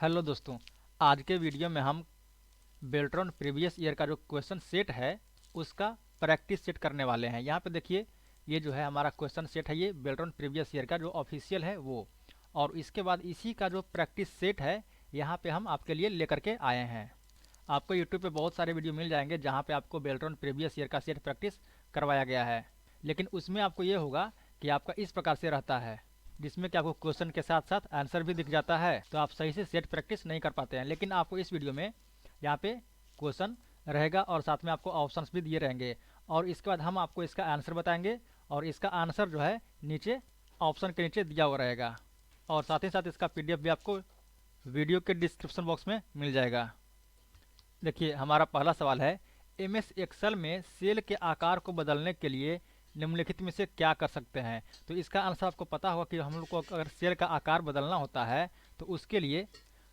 Hello दोस्तों। आज के वीडियो में हम बेल्ट्रॉन प्रीवियस ईयर का जो क्वेश्चन सेट है उसका प्रैक्टिस सेट करने वाले हैं। यहाँ पे देखिए, ये जो है हमारा क्वेश्चन सेट है, ये बेल्ट्रॉन प्रीवियस ईयर का जो ऑफिशियल है वो। और इसके बाद इसी का जो प्रैक्टिस सेट है यहाँ पे हम आपके लिए लेकर के आए हैं। आपको यूट्यूब पे बहुत सारे वीडियो मिल जाएंगे जहाँ पे आपको बेल्ट्रॉन प्रीवियस ईयर का सेट प्रैक्टिस करवाया गया है, लेकिन उसमें आपको ये होगा कि आपका इस प्रकार से रहता है, जिसमें कि आपको क्वेश्चन के साथ साथ आंसर भी दिख जाता है, तो आप सही से सेट प्रैक्टिस नहीं कर पाते हैं। लेकिन आपको इस वीडियो में यहाँ पे क्वेश्चन रहेगा और साथ में आपको ऑप्शंस भी दिए रहेंगे, और इसके बाद हम आपको इसका आंसर बताएंगे, और इसका आंसर जो है नीचे ऑप्शन के नीचे दिया हुआ रहेगा, और साथ ही साथ इसका पीडीएफ भी आपको वीडियो के डिस्क्रिप्शन बॉक्स में मिल जाएगा। देखिए, हमारा पहला सवाल है, एमएस एक्सेल में सेल के आकार को बदलने के लिए निम्नलिखित में से क्या कर सकते हैं। तो इसका आंसर आपको पता होगा कि हम लोग को अगर सेल का आकार बदलना होता है तो उसके लिए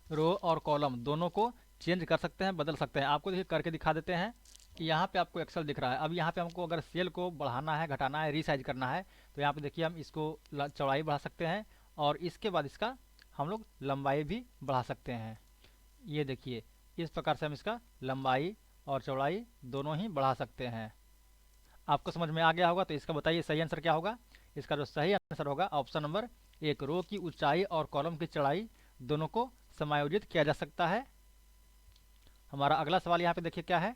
रो और कॉलम दोनों को चेंज कर सकते हैं, बदल सकते हैं। आपको देखिए करके दिखा देते हैं कि यहाँ पे आपको एक्सेल दिख रहा है। अब यहाँ पे हमको अगर सेल को बढ़ाना है, घटाना है, रीसाइज करना है, तो यहाँ पे देखिए हम इसको चौड़ाई बढ़ा सकते हैं, और इसके बाद इसका हम लोग लंबाई भी बढ़ा सकते हैं। ये देखिए, इस प्रकार से हम इसका लंबाई और चौड़ाई दोनों ही बढ़ा सकते हैं। आपको समझ में आ गया होगा, तो इसका बताइए सही आंसर क्या होगा। इसका जो सही आंसर होगा ऑप्शन नंबर एक, रो की ऊंचाई और कॉलम की चौड़ाई दोनों को समायोजित किया जा सकता है। हमारा अगला सवाल यहाँ पे देखिए क्या है,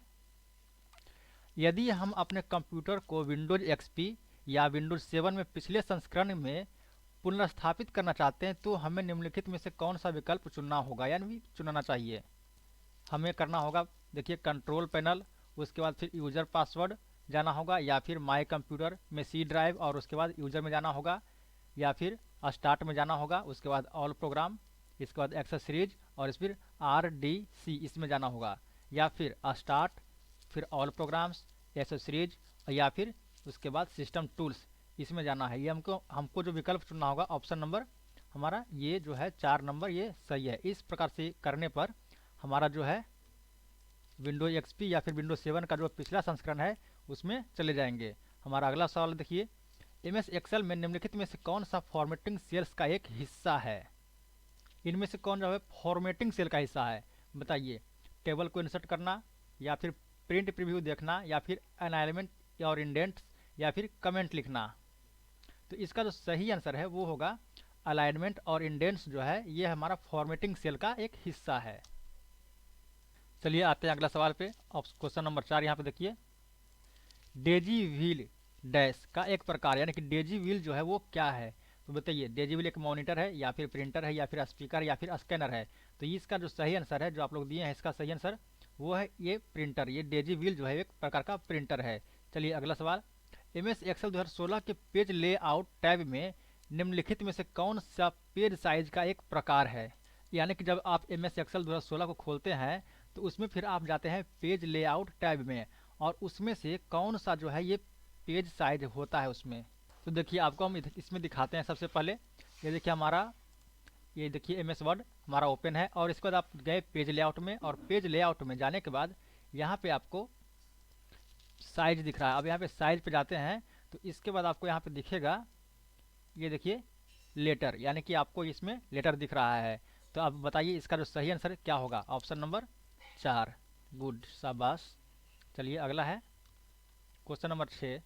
यदि हम अपने कंप्यूटर को विंडोज एक्सपी या विंडोज 7 में पिछले संस्करण में पुनर्स्थापित करना चाहते हैं तो हमें निम्नलिखित में से कौन सा विकल्प चुनना होगा, यानी चुनना चाहिए। हमें करना होगा, देखिए, कंट्रोल पैनल, उसके बाद फिर यूज़र पासवर्ड जाना होगा, या फिर माय कंप्यूटर में सी ड्राइव और उसके बाद यूज़र में जाना होगा, या फिर स्टार्ट में जाना होगा, उसके बाद ऑल प्रोग्राम, इसके बाद एक्सेसरीज और इस फिर RDC इसमें जाना होगा, या फिर स्टार्ट, फिर ऑल प्रोग्राम्स, एक्सेसरीज, या फिर उसके बाद सिस्टम टूल्स इसमें जाना है। ये हमको जो विकल्प चुनना होगा ऑप्शन नंबर हमारा ये जो है 4 नंबर, ये सही है। इस प्रकार से करने पर हमारा जो है विंडोज एक्सपी या फिर विंडोज 7 का जो पिछला संस्करण है उसमें चले जाएंगे। हमारा अगला सवाल देखिए, एमएस एक्सेल में निम्नलिखित में से कौन सा फॉर्मेटिंग सेल्स का एक हिस्सा है। इनमें से कौन जो है फॉर्मेटिंग सेल का हिस्सा है, बताइए। टेबल को इंसर्ट करना, या फिर प्रिंट प्रीव्यू देखना, या फिर अलाइनमेंट और इंडेंट्स, या फिर कमेंट लिखना। तो इसका जो सही आंसर है वो होगा अलाइनमेंट और इंडेंट्स जो है ये हमारा फॉर्मेटिंग सेल का एक हिस्सा है। चलिए आते हैं अगला सवाल पे। क्वेश्चन नंबर 4 यहाँ पे देखिए, डेजी व्हील डैश का एक प्रकार, यानी कि डेजी व्हील जो है वो क्या है। तो बताइए, डेजी व्हील एक मॉनिटर है, या फिर प्रिंटर है, या फिर स्पीकर, या फिर स्कैनर है। तो इसका जो सही आंसर है जो आप लोग दिए हैं, इसका सही आंसर वो है ये प्रिंटर। ये डेजी व्हील जो है एक प्रकार का प्रिंटर है। चलिए अगला सवाल, एमएस एक्सेल 2016 के पेज लेआउट टैब में निम्नलिखित में से कौन सा पेज साइज का एक प्रकार है। यानी कि जब आप एमएस एक्सेल 2016 को खोलते हैं तो उसमें फिर आप जाते हैं पेज लेआउट टैब में, और उसमें से कौन सा जो है ये पेज साइज होता है उसमें। तो देखिए, आपको हम इसमें दिखाते हैं। सबसे पहले ये देखिए हमारा, ये देखिए एमएस वर्ड हमारा ओपन है, और इसके बाद आप गए पेज लेआउट में, और पेज लेआउट में जाने के बाद यहाँ पे आपको साइज दिख रहा है। अब यहाँ पे साइज पे जाते हैं तो इसके बाद आपको यहाँ पे दिखेगा, ये देखिए लेटर, यानी कि आपको इसमें लेटर दिख रहा है। तो अब बताइए इसका जो सही आंसर क्या होगा, ऑप्शन नंबर 4। गुड, शाबाश। चलिए अगला है क्वेश्चन नंबर 6,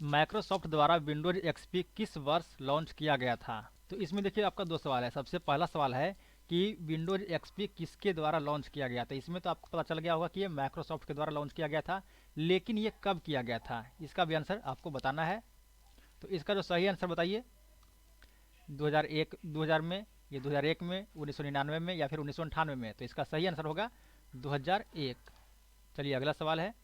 माइक्रोसॉफ्ट द्वारा विंडोज एक्सपी किस वर्ष लॉन्च किया गया था। तो इसमें देखिए आपका दो सवाल है। सबसे पहला सवाल है कि विंडोज एक्सपी किसके द्वारा लॉन्च किया गया था। इसमें तो आपको पता चल गया होगा कि ये माइक्रोसॉफ्ट के द्वारा लॉन्च किया गया था, लेकिन ये कब किया गया था, इसका भी आंसर आपको बताना है। तो इसका जो सही आंसर बताइए, 2001, 2000 में, ये 2001 में, 1999 में, या फिर 1998 में। तो इसका सही आंसर होगा 2001। चलिए अगला सवाल है,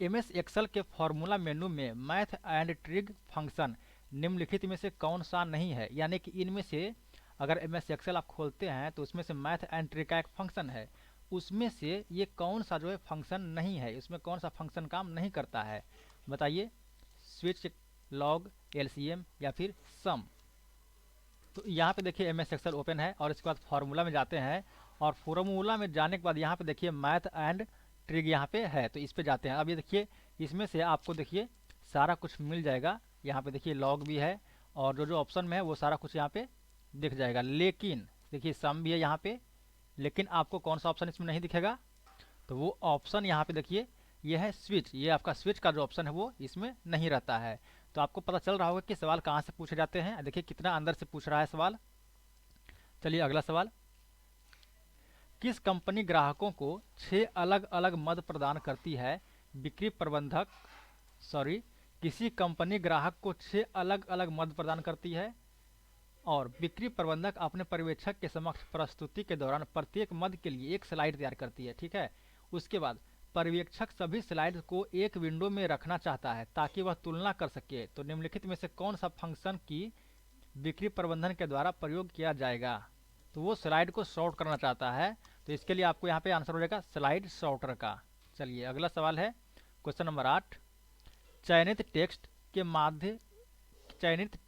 एमएस एक्सेल के फॉर्मूला मेनू में मैथ एंड ट्रिग फंक्शन निम्नलिखित में से कौन सा नहीं है। यानी कि इनमें से अगर एमएस एक्सेल आप खोलते हैं तो उसमें से मैथ एंड ट्रिग का एक फंक्शन है, उसमें से ये कौन सा जो है फंक्शन नहीं है, इसमें कौन सा फंक्शन काम नहीं करता है, बताइए। स्विच, लॉग, एलसीएम, या फिर सम। तो यहाँ पे देखिए एमएस एक्सेल ओपन है, और इसके बाद फार्मूला में जाते हैं, और फार्मूला में जाने के बाद यहाँ पे देखिए मैथ एंड ट्रिग यहाँ पे है, तो इस पे जाते हैं। अब ये देखिए इसमें से आपको देखिए सारा कुछ मिल जाएगा। यहाँ पे देखिए लॉग भी है और जो जो ऑप्शन में है वो सारा कुछ यहाँ पे दिख जाएगा। लेकिन देखिए सम भी है यहाँ पे, लेकिन आपको कौन सा ऑप्शन इसमें नहीं दिखेगा, तो वो ऑप्शन यहाँ पे देखिए ये है स्विच। ये आपका स्विच का जो ऑप्शन है वो इसमें नहीं रहता है। तो आपको पता चल रहा होगा कि सवाल कहाँ से पूछे जाते हैं। देखिए कितना अंदर से पूछ रहा है सवाल। चलिए अगला सवाल, किस कंपनी ग्राहकों को 6 अलग अलग मद प्रदान करती है? बिक्री प्रबंधक सॉरी किसी कंपनी ग्राहक को 6 अलग अलग मद प्रदान करती है और बिक्री प्रबंधक अपने पर्यवेक्षक के समक्ष प्रस्तुति के दौरान प्रत्येक मद के लिए एक स्लाइड तैयार करती है। ठीक है, उसके बाद पर्यवेक्षक सभी स्लाइड को एक विंडो में रखना चाहता है ताकि वह तुलना कर सके। तो निम्नलिखित में से कौन सा फंक्शन की बिक्री प्रबंधन के द्वारा प्रयोग किया जाएगा? तो वो स्लाइड को शॉर्ट करना चाहता है, तो इसके लिए आपको यहाँ पे आंसर हो जाएगा स्लाइड शॉर्टर का। चलिए अगला सवाल है क्वेश्चन नंबर 8, चयनित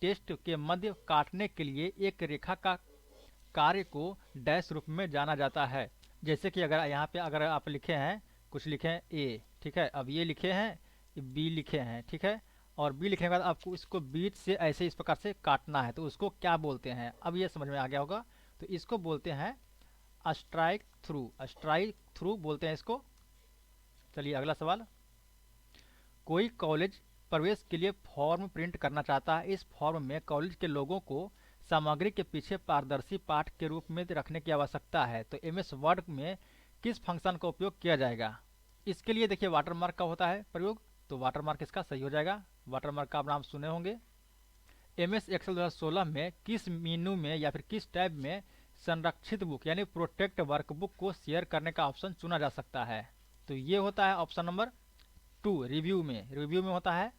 टेस्ट के मध्य काटने के लिए एक रेखा का कार्य को डैश रूप में जाना जाता है। जैसे कि अगर यहाँ पे अगर आप लिखे हैं, कुछ लिखे हैं ए, ठीक है, अब ये लिखे हैं बी लिखे हैं, ठीक है, और बी लिखने के बाद आपको इसको बीच से ऐसे इस प्रकार से काटना है, तो उसको क्या बोलते हैं? अब ये समझ में आ गया होगा। तो इसको बोलते हैं स्ट्राइक थ्रू बोलते हैं इसको। चलिए अगला सवाल, कोई कॉलेज प्रवेश के लिए फॉर्म प्रिंट करना चाहता है। इस फॉर्म में कॉलेज के लोगों को सामग्री के पीछे पारदर्शी पाठ के रूप में रखने की आवश्यकता है। तो एमएस वर्ड में किस फंक्शन का उपयोग किया जाएगा? इसके लिए देखिए वाटरमार्क का होता है प्रयोग, तो वाटरमार्क इसका सही हो जाएगा। वाटरमार्क का आप नाम सुने होंगे। एमएस एक्सेल 2016 में किस मेनू में या फिर किस टैब में संरक्षित बुक यानी प्रोटेक्ट वर्कबुक को शेयर करने का ऑप्शन चुना जा सकता है? तो ये होता है ऑप्शन नंबर 2, रिव्यू में होता है।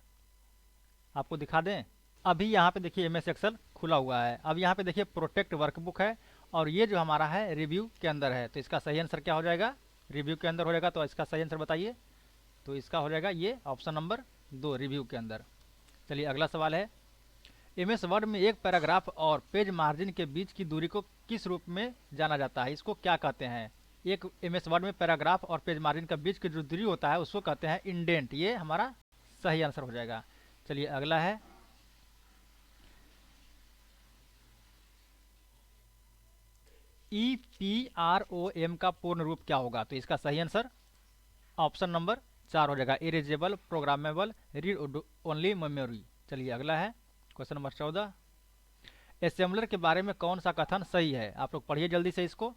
आपको दिखा दें, अभी यहाँ पे देखिए एमएस एक्सेल खुला हुआ है। अब यहाँ पे देखिए प्रोटेक्ट वर्कबुक है और ये जो हमारा है रिव्यू के अंदर है। तो इसका सही आंसर क्या हो जाएगा? रिव्यू के अंदर हो जाएगा। तो इसका सही आंसर बताइए। तो इसका हो जाएगा ये ऑप्शन नंबर 2, रिव्यू के अंदर। चलिए अगला सवाल है, एमएस वर्ड में एक पैराग्राफ और पेज मार्जिन के बीच की दूरी को किस रूप में जाना जाता है? इसको क्या कहते हैं? एक एमएस वर्ड में पैराग्राफ और पेज मार्जिन के बीच की जो दूरी होता है उसको कहते हैं इंडेंट। ये हमारा सही आंसर हो जाएगा। चलिए अगला है, EPROM का पूर्ण रूप क्या होगा? तो इसका सही आंसर ऑप्शन नंबर 4 हो जाएगा, erasable programmable read only memory. चलिए अगला है क्वेश्चन नंबर 14, असेंबलर के बारे में कौन सा कथन सही है? आप लोग पढ़िए जल्दी से इसको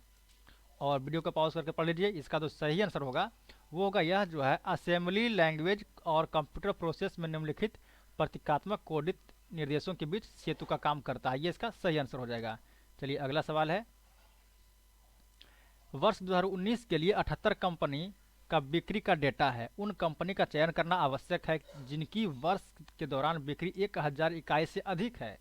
और वीडियो को पॉज करके पढ़ लीजिए। इसका जो सही आंसर होगा वो होगा यह जो है, असेंबली लैंग्वेज और कंप्यूटर प्रोसेस में निम्नलिखित प्रतीकात्मक कोडित निर्देशों के बीच सेतु का काम करता है। ये इसका सही आंसर हो जाएगा। चलिए अगला सवाल है, वर्ष 2019 के लिए 78 कंपनी का बिक्री का डेटा है। उन कंपनी का चयन करना आवश्यक है जिनकी वर्ष के दौरान बिक्री 1000 इकाई से अधिक है।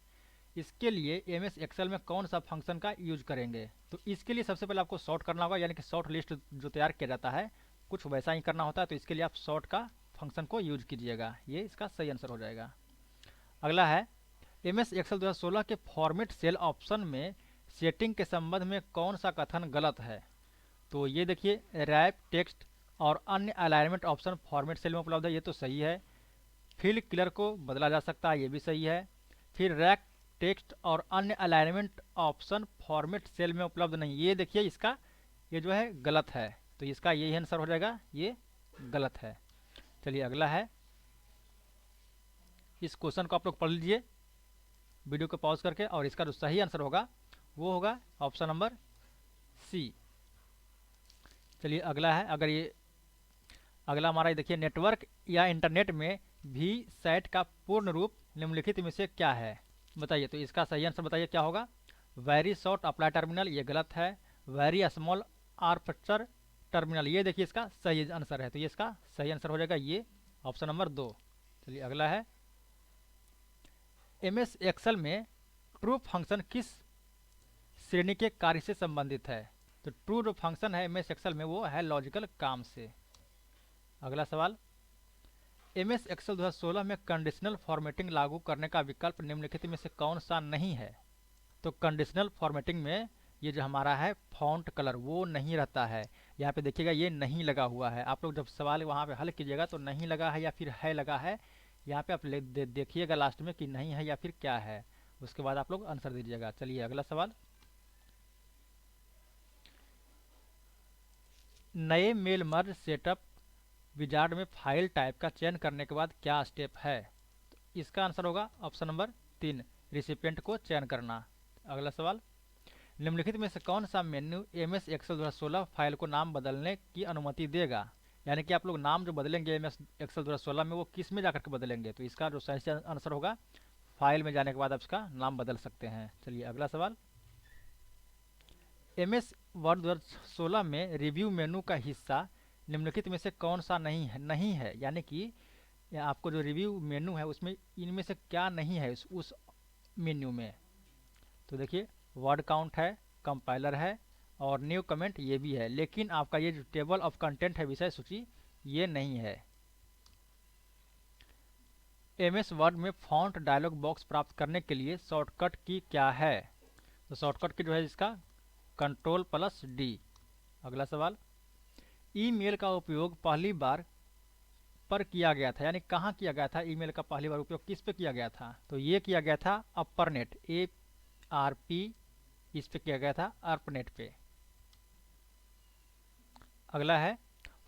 इसके लिए एमएस एक्सेल में कौन सा फंक्शन का यूज करेंगे? तो इसके लिए सबसे पहले आपको सॉर्ट करना होगा, यानी कि सॉर्ट लिस्ट जो तैयार किया जाता है कुछ वैसा ही करना होता है। तो इसके लिए आप सॉर्ट का फंक्शन को यूज कीजिएगा। ये इसका सही आंसर हो जाएगा। अगला है, एमएस एक्सेल 2016 के फॉर्मेट सेल ऑप्शन में सेटिंग के संबंध में कौन सा कथन गलत है? तो ये देखिए, रैप टेक्स्ट और अन्य अलाइनमेंट ऑप्शन फॉर्मेट सेल में उपलब्ध है, ये तो सही है। फिल क्लियर को बदला जा सकता है, ये भी सही है। फिर रैक टेक्स्ट और अन्य अलाइनमेंट ऑप्शन फॉर्मेट सेल में उपलब्ध नहीं, ये देखिए इसका ये जो है गलत है। तो इसका यही आंसर हो जाएगा, ये गलत है। चलिए अगला है, इस क्वेश्चन को आप लोग पढ़ लीजिए वीडियो को पॉज करके, और इसका जो सही आंसर होगा वो होगा ऑप्शन नंबर सी। चलिए अगला है, अगला हमारा देखिए, नेटवर्क या इंटरनेट में भी सेट का पूर्ण रूप निम्नलिखित में से क्या है? बताइए। तो इसका सही आंसर बताइए क्या होगा? वेरी शॉर्ट अप्लाई टर्मिनल, ये गलत है। वेरी स्मॉल आर्पर्चर टर्मिनल, ये देखिए इसका सही आंसर है। तो ये इसका सही आंसर हो जाएगा, ये ऑप्शन नंबर 2। चलिए अगला है, एमएस एक्सेल में ट्रू फंक्शन किस श्रेणी के कार्य से संबंधित है? तो ट्रू जो फंक्शन है एमएस एक्सेल में वो है लॉजिकल काम से। अगला सवाल, एमएस एक्सेल 2016 में कंडीशनल फॉर्मेटिंग लागू करने का विकल्प निम्नलिखित में से कौन सा नहीं है? तो कंडीशनल फॉर्मेटिंग में ये जो हमारा है फॉन्ट कलर वो नहीं रहता है। यहाँ पे देखिएगा ये नहीं लगा हुआ है। आप लोग जब सवाल वहाँ पे हल कीजिएगा तो नहीं लगा है या फिर है लगा है, यहाँ पे आप देखिएगा लास्ट में कि नहीं है या फिर क्या है, उसके बाद आप लोग आंसर दीजिएगा। चलिए अगला सवाल। नए मेल मर्ज सेटअप विजार्ड में फाइल टाइप का चयन करने के बाद क्या स्टेप है? तो इसका आंसर होगा ऑप्शन नंबर 3, रिसिपिएंट को चयन करना। अगला सवाल, निम्नलिखित में से कौन सा मेन्यू एमएस एक्सेल 2016 फाइल को नाम बदलने की अनुमति देगा? यानी कि आप लोग नाम जो बदलेंगे एमएस एक्सेल 2016 में, वो किस में जाकर के बदलेंगे? तो इसका जो सही आंसर होगा, फाइल में जाने के बाद आप इसका नाम बदल सकते हैं। चलिए अगला सवाल, एमएस वर्ड 2016 में रिव्यू मेनू का हिस्सा निम्नलिखित में से कौन सा नहीं है? यानी कि आपको जो रिव्यू मेनू है उसमें इनमें से क्या नहीं है उस मेन्यू में? तो देखिए, वर्ड काउंट है, कंपाइलर है और न्यू कमेंट ये भी है, लेकिन आपका ये जो टेबल ऑफ कंटेंट है, विषय सूची, ये नहीं है। एमएस वर्ड में फॉन्ट डायलॉग बॉक्स प्राप्त करने के लिए शॉर्टकट की क्या है? तो शॉर्टकट की जो है इसका Ctrl+D। अगला सवाल, ईमेल का उपयोग पहली बार पर किया गया था, यानी कहाँ किया गया था? ईमेल का पहली बार उपयोग किस पे किया गया था? तो ये किया गया था अपर्नेट, ARP, इस पे किया गया था ARPANET पे। अगला है,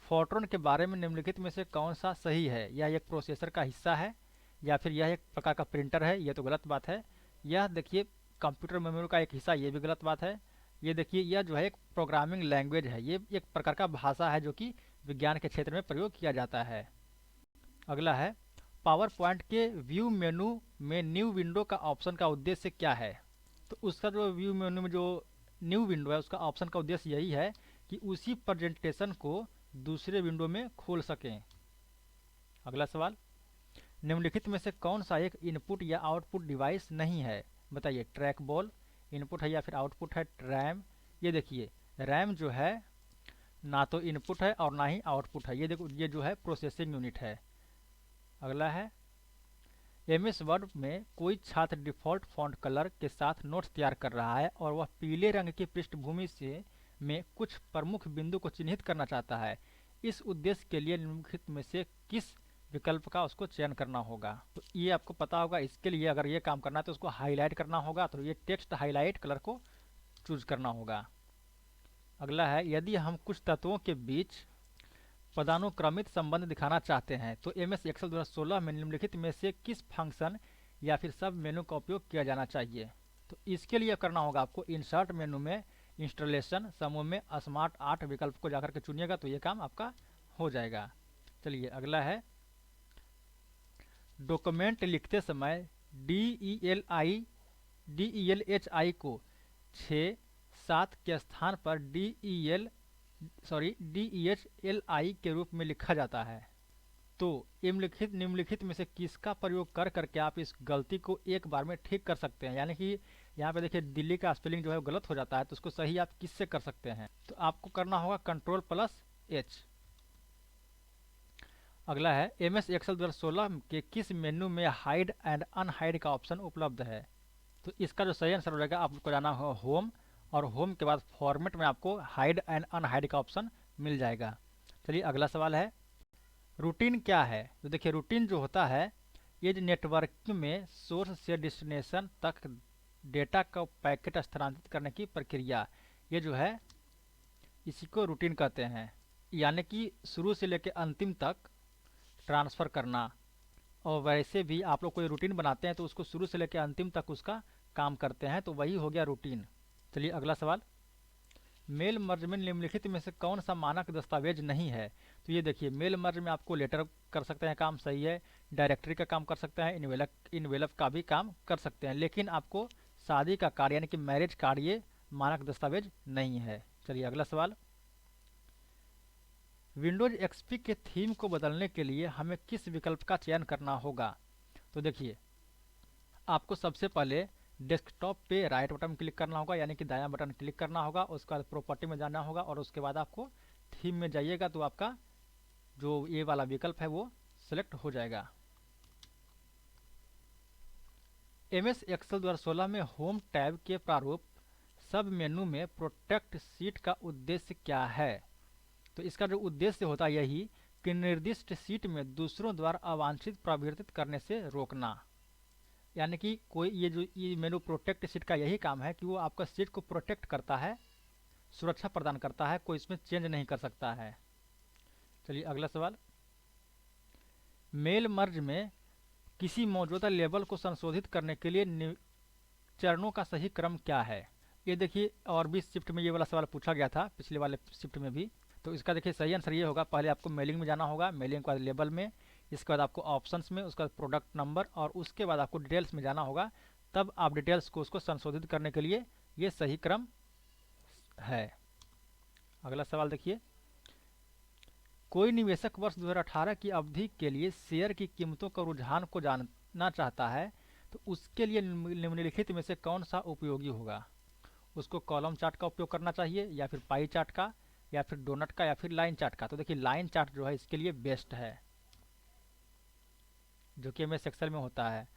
फोर्ट्रॉन के बारे में निम्नलिखित में से कौन सा सही है? यह एक प्रोसेसर का हिस्सा है या फिर यह एक प्रकार का प्रिंटर है? ये तो गलत बात है। यह देखिए कंप्यूटर मेमोरी का एक हिस्सा, ये भी गलत बात है। ये देखिए, यह जो है एक प्रोग्रामिंग लैंग्वेज है, ये एक प्रकार का भाषा है जो कि विज्ञान के क्षेत्र में प्रयोग किया जाता है। अगला है, पावर पॉइंट के व्यू मेनू में न्यू विंडो का ऑप्शन का उद्देश्य क्या है? तो उसका जो व्यू मेनू में जो न्यू विंडो है, उसका ऑप्शन का उद्देश्य यही है कि उसी प्रेजेंटेशन को दूसरे विंडो में खोल सकें। अगला सवाल, निम्नलिखित में से कौन सा एक इनपुट या आउटपुट डिवाइस नहीं है? बताइए, ट्रैक बॉल इनपुट है या फिर आउटपुट है? रैम, ये देखिए रैम जो है ना तो इनपुट है और ना ही आउटपुट है, ये देखो ये जो है प्रोसेसिंग यूनिट है। अगला है, एमएस वर्ड में कोई छात्र डिफ़ॉल्ट फॉन्ट कलर के साथ नोट्स तैयार कर रहा है और वह पीले रंग की पृष्ठभूमि से में कुछ प्रमुख बिंदु को चिन्हित करना चाहता है। इस उद्देश्य के लिए निम्नलिखित में से किस विकल्प का उसको चयन करना होगा? तो ये आपको पता होगा। इसके लिए अगर ये काम करना है तो उसको हाईलाइट करना होगा, तो ये टेक्स्ट हाईलाइट कलर को चूज करना होगा। अगला है, यदि हम कुछ तत्वों के बीच पदानुक्रमित संबंध दिखाना चाहते हैं तो एमएस एक्सेल 2016 में निम्नलिखित में से किस फंक्शन या फिर सब मेनू का उपयोग किया जाना चाहिए? तो इसके लिए करना होगा आपको इंसर्ट मेनू में इंस्टॉलेशन समूह में स्मार्ट 8 विकल्प को जाकर के चुनिएगा, तो ये काम आपका हो जाएगा। चलिए अगला है, डॉक्यूमेंट लिखते समय DELH को 6-7 के स्थान पर DEHLI के रूप में लिखा जाता है। तो निम्नलिखित में से किसका प्रयोग कर करके आप इस गलती को एक बार में ठीक कर सकते हैं? यानी कि यहाँ पे देखिए दिल्ली का स्पेलिंग जो है गलत हो जाता है, तो उसको सही आप किससे कर सकते हैं? तो आपको करना होगा Ctrl+H। अगला है, एमएस एक्सेल 2016 के किस मेन्यू में हाइड एंड अनहाइड का ऑप्शन उपलब्ध है? तो इसका जो सही आंसर हो जाएगा, आपको जाना हो होम, और होम के बाद फॉर्मेट में आपको हाइड एंड अनहाइड का ऑप्शन मिल जाएगा। चलिए अगला सवाल है, रूटीन क्या है? तो देखिए रूटीन जो होता है, ये जो नेटवर्क में सोर्स से डेस्टिनेशन तक डेटा का पैकेट स्थानांतरित करने की प्रक्रिया, ये जो है इसी को रूटीन कहते हैं। यानी कि शुरू से लेकर अंतिम तक ट्रांसफ़र करना। और वैसे भी आप लोग कोई रूटीन बनाते हैं तो उसको शुरू से लेकर अंतिम तक उसका काम करते हैं, तो वही हो गया रूटीन। चलिए अगला सवाल, मेल मर्ज में निम्नलिखित में से कौन सा मानक दस्तावेज नहीं है? तो ये देखिए मेल मर्ज में आपको लेटर कर सकते हैं, काम सही है, डायरेक्टरी का काम कर सकते हैं, इनवेलप का भी काम कर सकते हैं, लेकिन आपको शादी का कार्ड यानी कि मैरिज कार्ड ये मानक दस्तावेज नहीं है। चलिए अगला सवाल, विंडोज एक्सपी के थीम को बदलने के लिए हमें किस विकल्प का चयन करना होगा? तो देखिए आपको सबसे पहले डेस्कटॉप पे राइट बटन क्लिक करना होगा, यानी कि दायां बटन क्लिक करना होगा, उसके बाद प्रॉपर्टी में जाना होगा और उसके बाद आपको थीम में जाइएगा, तो आपका जो ये वाला विकल्प है वो सिलेक्ट हो जाएगा। एमएस एक्सेल 2016 में होम टैब के प्रारूप सब मेनू में प्रोटेक्ट सीट का उद्देश्य क्या है? तो इसका जो उद्देश्य होता है यही कि निर्दिष्ट सीट में दूसरों द्वारा अवांछित प्रवर्तित करने से रोकना। यानी कि कोई ये मेनू प्रोटेक्ट सीट का यही काम है कि वो आपका सीट को प्रोटेक्ट करता है, सुरक्षा प्रदान करता है, कोई इसमें चेंज नहीं कर सकता है। चलिए अगला सवाल, मेल मर्ज में किसी मौजूदा लेबल को संशोधित करने के लिए चरणों का सही क्रम क्या है। ये देखिए और भी शिफ्ट में ये वाला सवाल पूछा गया था, पिछले वाले शिफ्ट में भी। तो इसका देखिए सही आंसर ये होगा, पहले आपको मेलिंग में जाना होगा, मेलिंग के बाद लेबल में, इसके बाद आपको ऑप्शंस में, उसके बाद प्रोडक्ट नंबर, और उसके बाद आपको डिटेल्स में जाना होगा। तब आप डिटेल्स को उसको संशोधित करने के लिए ये सही क्रम है। अगला सवाल देखिए, कोई निवेशक वर्ष 2018 की अवधि के लिए शेयर की कीमतों का रुझान को जानना चाहता है, तो उसके लिए निम्नलिखित में से कौन सा उपयोगी होगा। उसको कॉलम चार्ट का उपयोग करना चाहिए, या फिर पाई चार्ट का, या फिर डोनट का, या फिर लाइन चार्ट का। तो देखिए लाइन चार्ट जो है इसके लिए बेस्ट है, जो कि एमएस एक्सेल में होता है।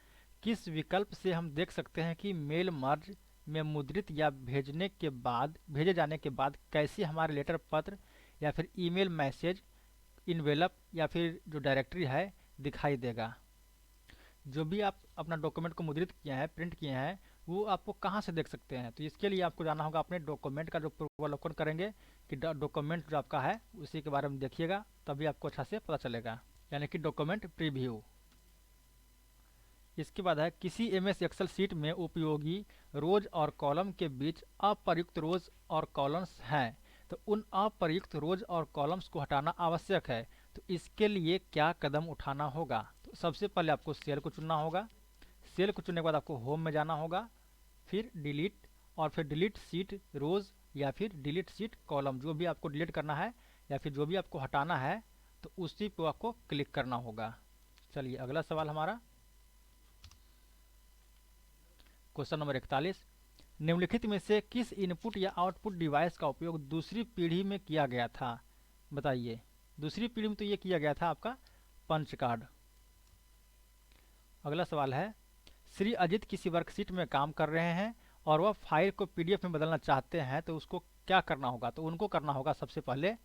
किस विकल्प से हम देख सकते हैं कि मेल मर्ज में मुद्रित या भेजे जाने के बाद कैसे हमारे लेटर पत्र या फिर ईमेल मैसेज इन्वेलप या फिर जो डायरेक्टरी है दिखाई देगा। जो भी आप अपना डॉक्यूमेंट को मुद्रित किए हैं, प्रिंट किए हैं, वो आपको कहाँ से देख सकते हैं। तो इसके लिए आपको जाना होगा अपने डॉक्यूमेंट का, जो पूर्वावलोकन करेंगे कि डॉक्यूमेंट जो आपका है उसी के बारे में देखिएगा, तभी आपको अच्छा से पता चलेगा, यानी कि डॉक्यूमेंट प्रीव्यू। इसके बाद है, किसी एमएस एक्सेल शीट में उपयोगी रोज और कॉलम के बीच अप्रयुक्त रोज और कॉलम्स हैं, तो उन अप्रयुक्त रोज और कॉलम्स को हटाना आवश्यक है। तो इसके लिए क्या कदम उठाना होगा। तो सबसे पहले आपको सेल को चुनना होगा। सेल को चुनने के बाद आपको होम में जाना होगा, फिर डिलीट, और फिर डिलीट सीट रोज या फिर डिलीट सीट कॉलम, जो भी आपको डिलीट करना है या फिर जो भी आपको हटाना है, तो उसी पे आपको क्लिक करना होगा। चलिए अगला सवाल हमारा, क्वेश्चन नंबर 41, निम्नलिखित में से किस इनपुट या आउटपुट डिवाइस का उपयोग दूसरी पीढ़ी में किया गया था। बताइए, दूसरी पीढ़ी में तो ये किया गया था आपका पंच कार्ड। अगला सवाल है, श्री अजित किसी वर्कशीट में काम कर रहे हैं और वह फाइल को पीडीएफ में बदलना चाहते हैं, तो उसको क्या करना होगा। तो उनको करना होगा सबसे पहले,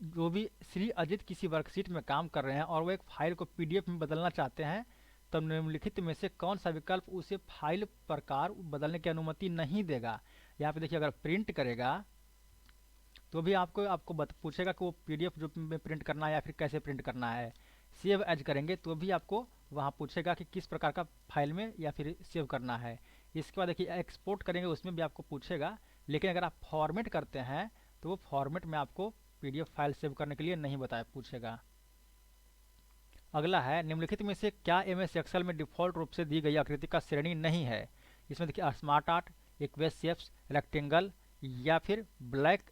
जो भी श्री अजित किसी वर्कशीट में काम कर रहे हैं और वो एक फाइल को पीडीएफ में बदलना चाहते हैं, तब निम्नलिखित में से कौन सा विकल्प उसे फाइल प्रकार बदलने की अनुमति नहीं देगा। यहाँ पे देखिए, अगर प्रिंट करेगा तो भी आपको पूछेगा कि वो पीडीएफ जो में प्रिंट करना है या फिर कैसे प्रिंट करना है। सेव एज करेंगे तो भी आपको वहाँ पूछेगा कि किस प्रकार का फाइल में या फिर सेव करना है। इसके बाद देखिए, एक्सपोर्ट करेंगे उसमें भी आपको पूछेगा, लेकिन अगर आप फॉर्मेट करते हैं तो वो फॉर्मेट में आपको पीडीएफ फाइल सेव करने के लिए नहीं पूछेगा। अगला है, निम्नलिखित में से क्या एमएस एक्सेल में डिफ़ॉल्ट रूप से दी गई आकृति का श्रेणी नहीं है। इसमें देखिए, स्मार्ट आर्ट, इक्वेस्ट शेप्स, रेक्टेंगल, या फिर ब्लॉक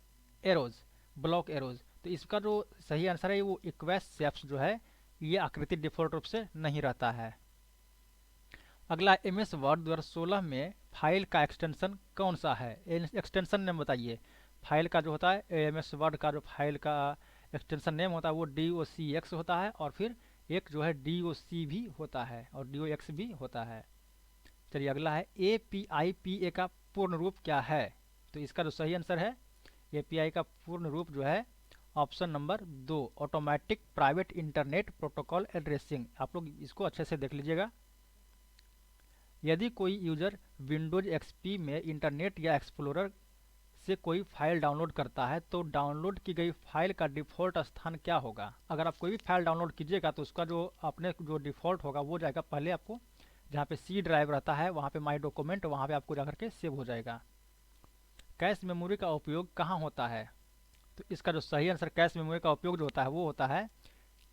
एरोज। तो इसका जो सही आंसर है वो इक्वेस्ट शेप्स जो है, ये आकृति डिफ़ॉल्ट रूप से नहीं रहता है। अगला, एमएस वर्ड 2016 में फाइल का एक्सटेंशन कौन सा है। एक्सटेंशन नेम बताइए। फाइल का जो होता है, एमएस वर्ड का जो फाइल का एक्सटेंशन नेम होता है वो docx होता है, और फिर एक जो है doc भी होता है और dox भी होता है। चलिए अगला है, API-PA का पूर्ण रूप क्या है। तो इसका जो सही आंसर है, API का पूर्ण रूप जो है option number 2, automatic private internet protocol addressing. आप लोग इसको अच्छे से देख लीजिएगा। यदि कोई यूजर विंडोज एक्सपी में इंटरनेट या एक्सप्लोरर से कोई फाइल डाउनलोड करता है, तो डाउनलोड की गई फाइल का डिफ़ॉल्ट स्थान क्या होगा। अगर आप कोई भी फाइल डाउनलोड कीजिएगा तो उसका जो अपने जो डिफ़ॉल्ट होगा वो जाएगा, पहले आपको जहाँ पे सी ड्राइव रहता है वहाँ पे माई डॉक्यूमेंट, वहाँ पे आपको जाकर के सेव हो जाएगा। कैश मेमोरी का उपयोग कहाँ होता है। तो इसका जो सही आंसर, कैश मेमोरी का उपयोग जो होता है वो होता है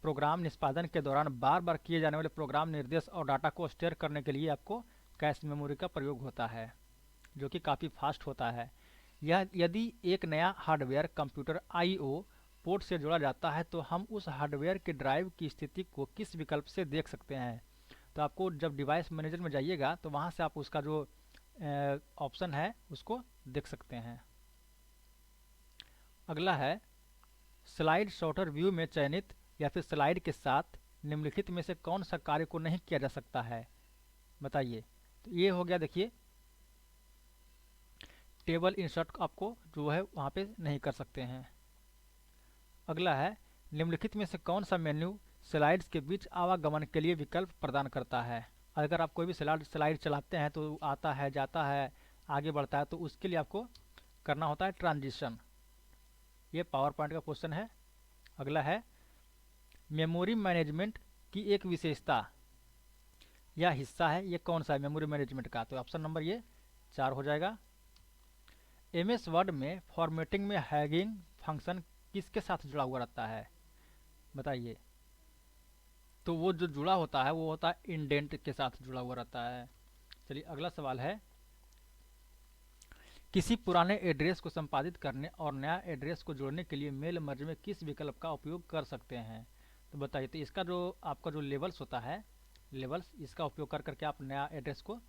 प्रोग्राम निष्पादन के दौरान बार बार किए जाने वाले प्रोग्राम निर्देश और डाटा को स्टोर करने के लिए आपको कैश मेमोरी का प्रयोग होता है, जो कि काफ़ी फास्ट होता है। यह यदि एक नया हार्डवेयर कंप्यूटर IO पोर्ट से जोड़ा जाता है, तो हम उस हार्डवेयर के ड्राइव की स्थिति को किस विकल्प से देख सकते हैं। तो आपको जब डिवाइस मैनेजर में जाइएगा तो वहाँ से आप उसका जो ऑप्शन है उसको देख सकते हैं। अगला है, स्लाइड शॉर्टर व्यू में चयनित या फिर स्लाइड के साथ निम्नलिखित में से कौन सा कार्य को नहीं किया जा सकता है। बताइए। तो ये हो गया, देखिए टेबल इंसर्ट आपको जो है वहाँ पे नहीं कर सकते हैं। अगला है, निम्नलिखित में से कौन सा मेन्यू स्लाइड्स के बीच आवागमन के लिए विकल्प प्रदान करता है? अगर आप कोई भी स्लाइड चलाते हैं तो आता है, जाता है, आगे बढ़ता है, तो उसके लिए आपको करना होता है ट्रांजिशन। ये पावर पॉइंट का क्वेश्चन है। अगला है, मेमोरी मैनेजमेंट की एक विशेषता या हिस्सा है, ये कौन सा है मेमोरी मैनेजमेंट का? तो ऑप्शन नंबर ये 4 हो जाएगा। एमएस वर्ड में फॉर्मेटिंग में हैगिंग फंक्शन किसके साथ जुड़ा हुआ रहता है, बताइए? तो वो जो जुड़ा होता है वो होता है इंडेंट के साथ जुड़ा हुआ रहता है। चलिए अगला सवाल है, किसी पुराने एड्रेस को संपादित करने और नया एड्रेस को जोड़ने के लिए मेल मर्ज में किस विकल्प का उपयोग कर सकते हैं? तो बताइए। तो इसका जो आपका जो लेवल्स होता है, लेवल्स, इसका उपयोग कर करके आप नया एड्रेस को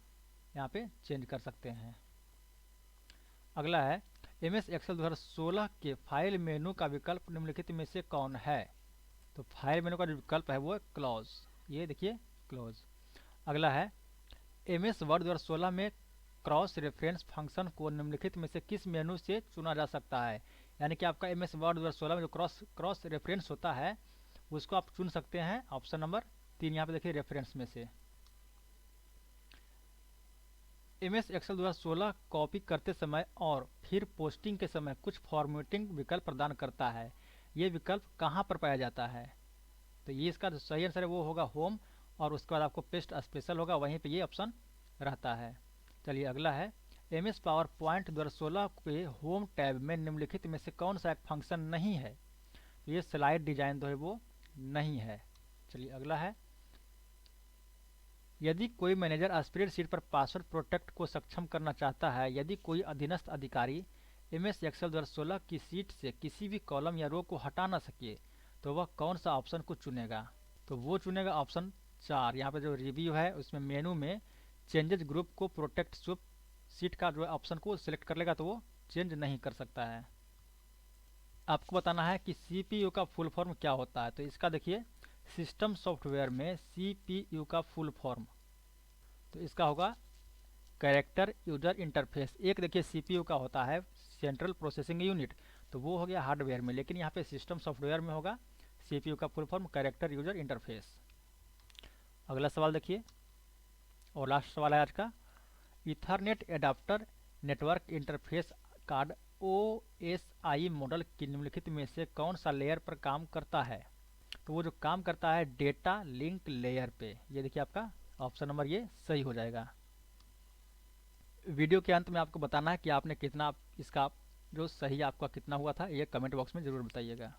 यहाँ पे चेंज कर सकते हैं। अगला है, एमएस एक्सेल 2016 के फाइल मेनू का विकल्प निम्नलिखित में से कौन है? तो फाइल मेनू का जो विकल्प है वो है क्लोज। ये देखिए क्लोज। अगला है, एमएस वर्ड 2016 में क्रॉस रेफरेंस फंक्शन को निम्नलिखित में से किस मेनू से चुना जा सकता है? यानी कि आपका एमएस वर्ड 2016 में जो क्रॉस रेफरेंस होता है उसको आप चुन सकते हैं ऑप्शन नंबर 3। यहाँ पे देखिए रेफरेंस में से। एमएस एक्सेल 2016 कॉपी करते समय और फिर पोस्टिंग के समय कुछ फॉर्मेटिंग विकल्प प्रदान करता है। ये विकल्प कहाँ पर पाया जाता है? तो ये इसका जो सही आंसर है वो होगा होम, और उसके बाद आपको पेस्ट स्पेशल होगा, वहीं पे ये ऑप्शन रहता है। चलिए अगला है, एमएस पावर पॉइंट 2016 के होम टैब में निम्नलिखित में से कौन सा एक फंक्शन नहीं है? तो ये स्लाइड डिजाइन जो है वो नहीं है। चलिए अगला है, यदि कोई मैनेजर स्प्रेडशीट पर पासवर्ड प्रोटेक्ट को सक्षम करना चाहता है, यदि कोई अधीनस्थ अधिकारी एमएस एक्सेल 2016 की सीट से किसी भी कॉलम या रो को हटा ना सके, तो वह कौन सा ऑप्शन को चुनेगा? तो वो चुनेगा ऑप्शन 4। यहाँ पे जो रिव्यू है उसमें मेनू में चेंजेस ग्रुप को प्रोटेक्ट सुप सीट का जो ऑप्शन को सिलेक्ट कर लेगा, तो वो चेंज नहीं कर सकता है। आपको बताना है कि सीपीयू का फुल फॉर्म क्या होता है। तो इसका देखिए, सिस्टम सॉफ्टवेयर में सीपीयू का फुल फॉर्म तो इसका होगा कैरेक्टर यूजर इंटरफेस। एक देखिए सीपीयू का होता है सेंट्रल प्रोसेसिंग यूनिट, तो वो हो गया हार्डवेयर में, लेकिन यहाँ पे सिस्टम सॉफ्टवेयर में होगा सीपीयू का full form character user interface. अगला सवाल देखिए, और लास्ट सवाल है आज का, ethernet adapter network interface card OSI model की निम्नलिखित में से कौन सा लेयर पर काम करता है? तो वो जो काम करता है डेटा लिंक लेयर पे। ये देखिए आपका ऑप्शन नंबर ये सही हो जाएगा। वीडियो के अंत में आपको बताना है कि आपने कितना, इसका जो सही आपका कितना हुआ था, ये कमेंट बॉक्स में ज़रूर बताइएगा।